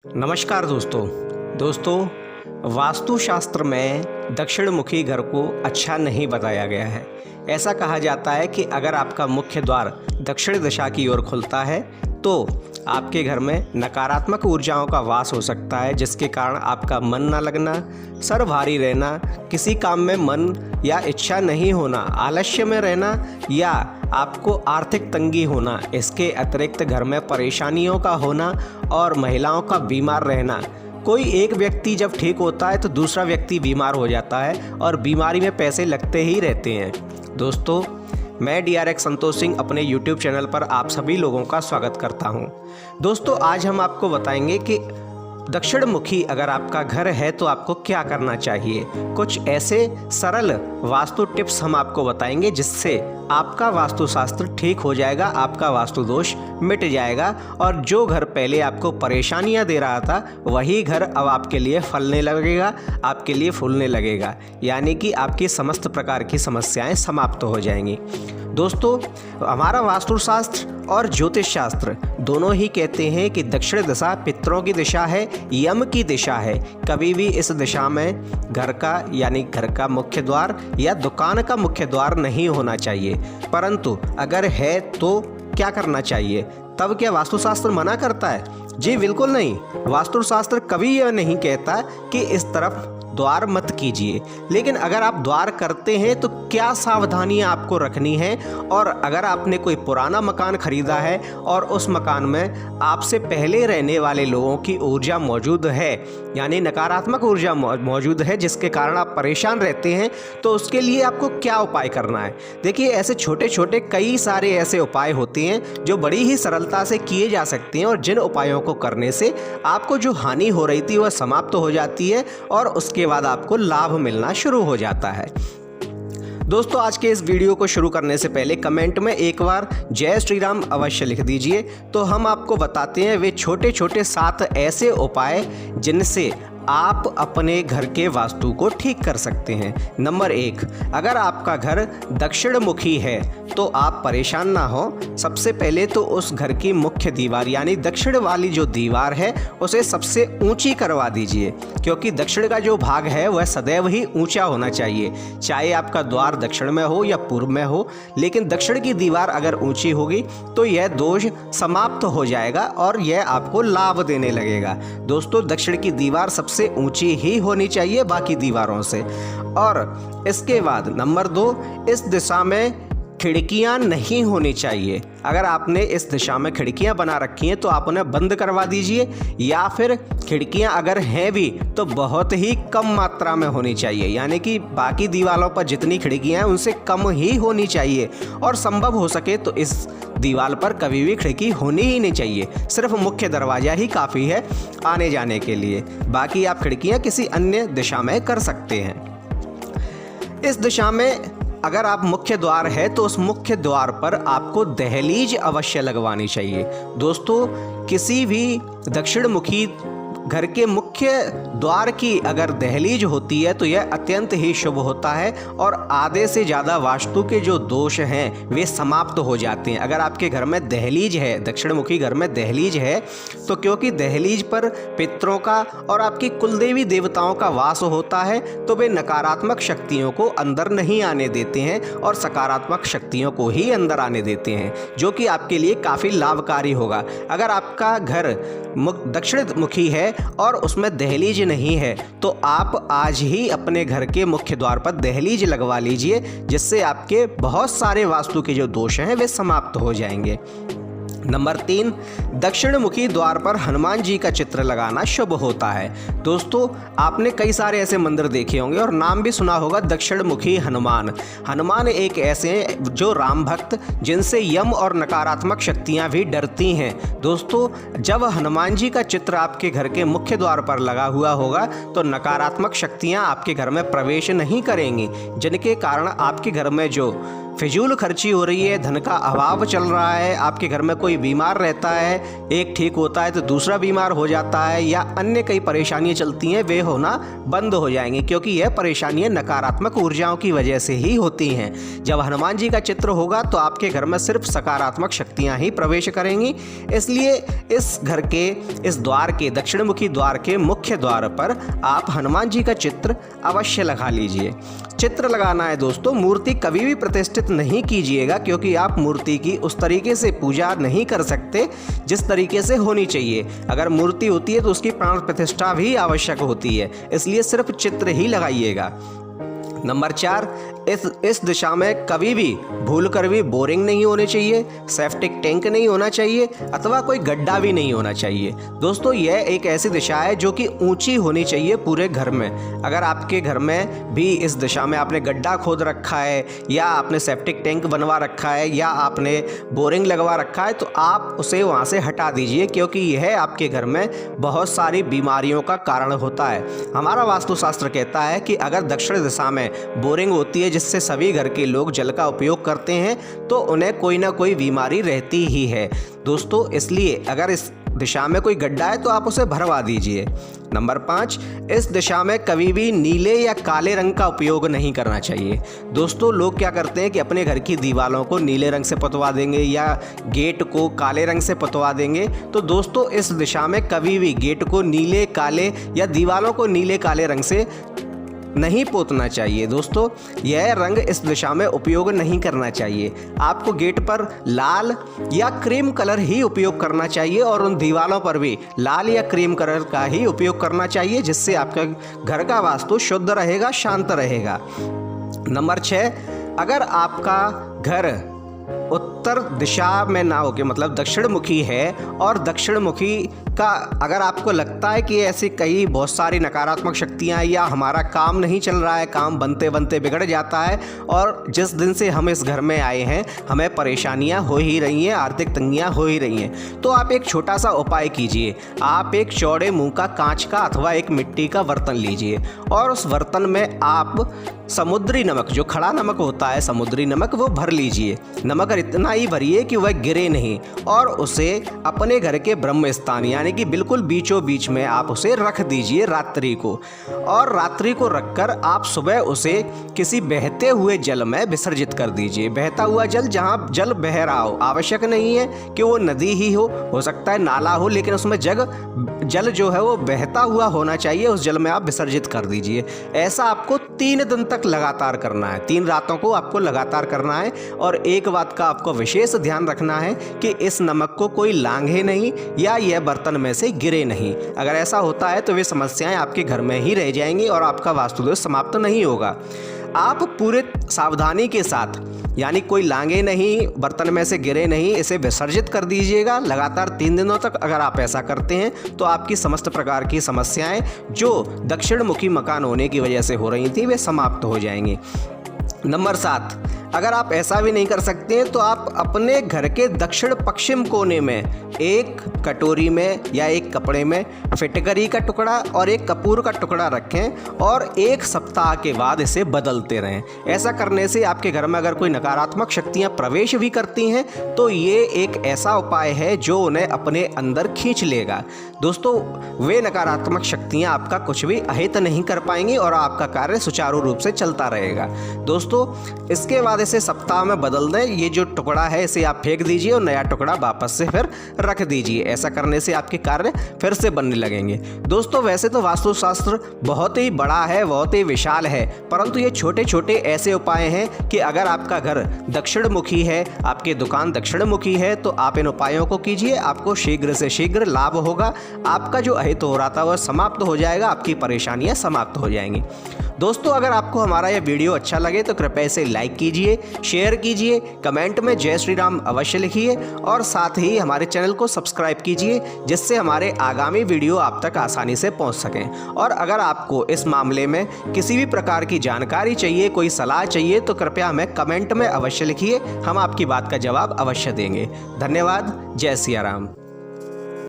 नमस्कार दोस्तों वास्तुशास्त्र में दक्षिण मुखी घर को अच्छा नहीं बताया गया है। ऐसा कहा जाता है कि अगर आपका मुख्य द्वार दक्षिण दिशा की ओर खुलता है तो आपके घर में नकारात्मक ऊर्जाओं का वास हो सकता है, जिसके कारण आपका मन न लगना, सर भारी रहना, किसी काम में मन या इच्छा नहीं होना, आलस्य में रहना या आपको आर्थिक तंगी होना। इसके अतिरिक्त घर में परेशानियों का होना और महिलाओं का बीमार रहना। कोई एक व्यक्ति जब ठीक होता है तो दूसरा व्यक्ति बीमार हो जाता है और बीमारी में पैसे लगते ही रहते हैं। दोस्तों, मैं DRX संतोष सिंह अपने YouTube चैनल पर आप सभी लोगों का स्वागत करता हूं। दोस्तों, आज हम आपको बताएंगे कि दक्षिण मुखी अगर आपका घर है तो आपको क्या करना चाहिए। कुछ ऐसे सरल वास्तु टिप्स हम आपको बताएंगे जिससे आपका वास्तुशास्त्र ठीक हो जाएगा, आपका वास्तु दोष मिट जाएगा और जो घर पहले आपको परेशानियां दे रहा था वही घर अब आपके लिए फलने लगेगा, आपके लिए फूलने लगेगा, यानी कि आपकी समस्त प्रकार की समस्याएं समाप्त हो जाएंगी। दोस्तों, हमारा वास्तुशास्त्र और ज्योतिष शास्त्र दोनों ही कहते हैं कि दक्षिण दिशा पितरों की दिशा है, यम की दिशा है। कभी भी इस दिशा में घर का यानी घर का मुख्य द्वार या दुकान का मुख्य द्वार नहीं होना चाहिए। परंतु अगर है तो क्या करना चाहिए? तब क्या वास्तुशास्त्र मना करता है? जी बिल्कुल नहीं। वास्तुशास्त्र कभी यह नहीं कहता कि इस तरफ द्वार मत कीजिए, लेकिन अगर आप द्वार करते हैं तो क्या सावधानियां आपको रखनी है। और अगर आपने कोई पुराना मकान खरीदा है और उस मकान में आपसे पहले रहने वाले लोगों की ऊर्जा मौजूद है, यानी नकारात्मक ऊर्जा मौजूद है, जिसके कारण आप परेशान रहते हैं, तो उसके लिए आपको क्या उपाय करना है। देखिए, ऐसे छोटे छोटे कई सारे ऐसे उपाय होते हैं जो बड़ी ही सरलता से किए जा सकते हैं और जिन उपायों को करने से आपको जो हानि हो रही थी वह समाप्त हो जाती है और उसके बाद आपको लाभ मिलना शुरू हो जाता है। दोस्तों, आज के इस वीडियो को शुरू करने से पहले कमेंट में एक बार जय श्री राम अवश्य लिख दीजिए, तो हम आपको बताते हैं वे छोटे छोटे 7 ऐसे उपाय जिनसे आप अपने घर के वास्तु को ठीक कर सकते हैं। नंबर 1, अगर आपका घर दक्षिण मुखी है तो आप परेशान ना हो। सबसे पहले तो उस घर की मुख्य दीवार यानी दक्षिण वाली जो दीवार है उसे सबसे ऊंची करवा दीजिए, क्योंकि दक्षिण का जो भाग है वह सदैव ही ऊंचा होना चाहिए, चाहे आपका द्वार दक्षिण में हो या पूर्व में हो। लेकिन दक्षिण की दीवार अगर ऊंची होगी तो यह दोष समाप्त हो जाएगा और यह आपको लाभ देने लगेगा। दोस्तों, दक्षिण की दीवार सबसे ऊंची ही होनी चाहिए बाकी दीवारों से। और इसके बाद नंबर 2, इस दिशा में खिड़कियां नहीं होनी चाहिए। अगर आपने इस दिशा में खिड़कियां बना रखी हैं तो आप उन्हें बंद करवा दीजिए, या फिर खिड़कियां अगर हैं भी तो बहुत ही कम मात्रा में होनी चाहिए, यानी कि बाकी दीवारों पर जितनी खिड़कियां हैं उनसे कम ही होनी चाहिए। और संभव हो सके तो इस दीवार पर कभी भी खिड़की होनी ही नहीं चाहिए, सिर्फ मुख्य दरवाजा ही काफ़ी है आने जाने के लिए। बाकी आप खिड़कियां किसी अन्य दिशा में कर सकते हैं। इस दिशा में अगर आप मुख्य द्वार है तो उस मुख्य द्वार पर आपको दहलीज अवश्य लगवानी चाहिए। दोस्तों, किसी भी दक्षिण मुखी घर के मुख्य द्वार की अगर दहलीज होती है तो यह अत्यंत ही शुभ होता है और आधे से ज़्यादा वास्तु के जो दोष हैं वे समाप्त हो जाते हैं। अगर आपके घर में दहलीज है, दक्षिण मुखी घर में दहलीज है, तो क्योंकि दहलीज पर पितरों का और आपकी कुलदेवी देवताओं का वास होता है तो वे नकारात्मक शक्तियों को अंदर नहीं आने देते हैं और सकारात्मक शक्तियों को ही अंदर आने देते हैं, जो कि आपके लिए काफ़ी लाभकारी होगा। अगर आपका घर दक्षिण मुखी है और उसमें दहलीज नहीं है तो आप आज ही अपने घर के मुख्य द्वार पर दहलीज लगवा लीजिए, जिससे आपके बहुत सारे वास्तु के जो दोष हैं वे समाप्त हो जाएंगे। नंबर 3, दक्षिण मुखी द्वार पर हनुमान जी का चित्र लगाना शुभ होता है। दोस्तों, आपने कई सारे ऐसे मंदिर देखे होंगे और नाम भी सुना होगा दक्षिण मुखी हनुमान। हनुमान एक ऐसे जो राम भक्त जिनसे यम और नकारात्मक शक्तियां भी डरती हैं। दोस्तों, जब हनुमान जी का चित्र आपके घर के मुख्य द्वार पर लगा हुआ होगा तो नकारात्मक शक्तियां आपके घर में प्रवेश नहीं करेंगी, जिनके कारण आपके घर में जो फिजूल खर्ची हो रही है, धन का अभाव चल रहा है, आपके घर में कोई बीमार रहता है, एक ठीक होता है तो दूसरा बीमार हो जाता है, या अन्य कई परेशानियां चलती हैं, वे होना बंद हो जाएंगी, क्योंकि यह परेशानियां नकारात्मक ऊर्जाओं की वजह से ही होती हैं। जब हनुमान जी का चित्र होगा तो आपके घर में सिर्फ सकारात्मक शक्तियां ही प्रवेश करेंगी। इसलिए इस घर के इस द्वार के दक्षिणमुखी द्वार के मुख्य द्वार पर आप हनुमान जी का चित्र अवश्य लगा लीजिए। चित्र लगाना है दोस्तों, मूर्ति कभी भी प्रतिष्ठित नहीं कीजिएगा, क्योंकि आप मूर्ति की उस तरीके से पूजा नहीं कर सकते जिस तरीके से होनी चाहिए। अगर मूर्ति होती है तो उसकी प्राण प्रतिष्ठा भी आवश्यक होती है, इसलिए सिर्फ चित्र ही लगाइएगा। नंबर 4, इस दिशा में कभी भी भूल कर भी बोरिंग नहीं होनी चाहिए, सेप्टिक टैंक नहीं होना चाहिए, अथवा कोई गड्ढा भी नहीं होना चाहिए। दोस्तों यह एक ऐसी दिशा है जो कि ऊंची होनी चाहिए पूरे घर में। अगर आपके घर में भी इस दिशा में आपने गड्ढा खोद रखा है, या आपने सेप्टिक टैंक बनवा रखा है, या आपने बोरिंग लगवा रखा है, तो आप उसे वहाँ से हटा दीजिए, क्योंकि यह आपके घर में बहुत सारी बीमारियों का कारण होता है। हमारा वास्तुशास्त्र कहता है कि अगर दक्षिण दिशा में बोरिंग होती है जिससे सभी घर के लोग जल का उपयोग करते हैं, तो उन्हें कोई ना कोई बीमारी रहती ही है दोस्तों। इसलिए अगर इस दिशा में कोई गड्ढा है तो आप उसे भरवा दीजिए। नंबर 5, इस दिशा में कभी भी नीले या काले रंग का उपयोग नहीं करना चाहिए। दोस्तों लोग क्या करते हैं कि अपने घर की दीवारों को नीले रंग से पुतवा देंगे या गेट को काले रंग से पुतवा देंगे। तो दोस्तों इस दिशा में कभी भी गेट को नीले काले या दीवारों को नीले काले रंग से नहीं पोतना चाहिए। दोस्तों यह रंग इस दिशा में उपयोग नहीं करना चाहिए। आपको गेट पर लाल या क्रीम कलर ही उपयोग करना चाहिए, और उन दीवारों पर भी लाल या क्रीम कलर का ही उपयोग करना चाहिए, जिससे आपका घर का वास्तु शुद्ध रहेगा, शांत रहेगा। नंबर 6, अगर आपका घर उत्तर दिशा में ना हो के मतलब दक्षिण मुखी है, और दक्षिण मुखी का अगर आपको लगता है कि ऐसी कई बहुत सारी नकारात्मक शक्तियां, या हमारा काम नहीं चल रहा है, काम बनते बनते बिगड़ जाता है, और जिस दिन से हम इस घर में आए हैं हमें परेशानियां हो ही रही हैं, आर्थिक तंगियां हो ही रही हैं, तो आप एक छोटा सा उपाय कीजिए। आप एक चौड़े मुंह का कांच का अथवा एक मिट्टी का बर्तन लीजिए, और उस बर्तन में आप समुद्री नमक, जो खड़ा नमक होता है समुद्री नमक, वो भर लीजिए। नमक इतना ही भरिए कि वह गिरे नहीं, और उसे अपने घर के ब्रह्म स्थान यानी कि बिल्कुल बीचों बीच में आप उसे रख दीजिए रात्रि को। और रात्रि को रखकर आप सुबह उसे किसी बहते हुए जल में विसर्जित कर दीजिए। बहता हुआ जल, जहाँ जल बह रहा हो, आवश्यक नहीं है कि वो नदी ही हो सकता है नाला हो, लेकिन उसमें जल जो है वो बहता हुआ होना चाहिए, उस जल में आप विसर्जित कर दीजिए। ऐसा आपको 3 दिन तक लगातार करना है, 3 रातों को आपको लगातार करना है। और एक बात का आपको विशेष ध्यान रखना है कि इस नमक को कोई लांघे नहीं, या यह बर्तन में से गिरे नहीं। अगर ऐसा होता है तो वे समस्याएं आपके घर में ही रह जाएंगी और आपका वास्तुदोष समाप्त नहीं होगा। आप पूरे सावधानी के साथ, यानी कोई लांगे नहीं, बर्तन में से गिरे नहीं, इसे विसर्जित कर दीजिएगा लगातार 3 दिनों तक। अगर आप ऐसा करते हैं तो आपकी समस्त प्रकार की समस्याएं जो दक्षिण मुखी मकान होने की वजह से हो रही थी वे समाप्त हो जाएंगी। नंबर 7, अगर आप ऐसा भी नहीं कर सकते हैं तो आप अपने घर के दक्षिण पश्चिम कोने में एक कटोरी में या एक कपड़े में फिटकरी का टुकड़ा और एक कपूर का टुकड़ा रखें, और 1 सप्ताह के बाद इसे बदलते रहें। ऐसा करने से आपके घर में अगर कोई नकारात्मक शक्तियां प्रवेश भी करती हैं तो ये एक ऐसा उपाय है जो उन्हें अपने अंदर खींच लेगा। दोस्तों वे नकारात्मक शक्तियां आपका कुछ भी अहित नहीं कर पाएंगी और आपका कार्य सुचारू रूप से चलता रहेगा। दोस्तों इसके बाद इसे सप्ताह में बदल दें। ये जो टुकड़ा है इसे आप फेंक दीजिए और नया टुकड़ा वापस से फिर रख दीजिए। ऐसा करने से आपके कार्य फिर से बनने लगेंगे। दोस्तों वैसे तो वास्तुशास्त्र बहुत ही बड़ा है, बहुत ही विशाल है, परंतु ये छोटे छोटे ऐसे उपाय हैं कि अगर आपका घर दक्षिण मुखी है, आपकी दुकान दक्षिण मुखी है, तो आप इन उपायों को कीजिए। आपको शीघ्र से शीघ्र लाभ होगा। आपका जो अहित हो रहा था वह समाप्त हो जाएगा, आपकी परेशानियां समाप्त हो जाएंगी। दोस्तों अगर आपको हमारा यह वीडियो अच्छा लगे तो कृपया इसे लाइक कीजिए, शेयर कीजिए, कमेंट में जय श्री राम अवश्य लिखिए और साथ ही हमारे चैनल को सब्सक्राइब कीजिए, जिससे हमारे आगामी वीडियो आप तक आसानी से पहुंच सकें। और अगर आपको इस मामले में किसी भी प्रकार की जानकारी चाहिए, कोई सलाह चाहिए, तो कृपया हमें कमेंट में अवश्य लिखिए। हम आपकी बात का जवाब अवश्य देंगे। धन्यवाद। जय सिया राम।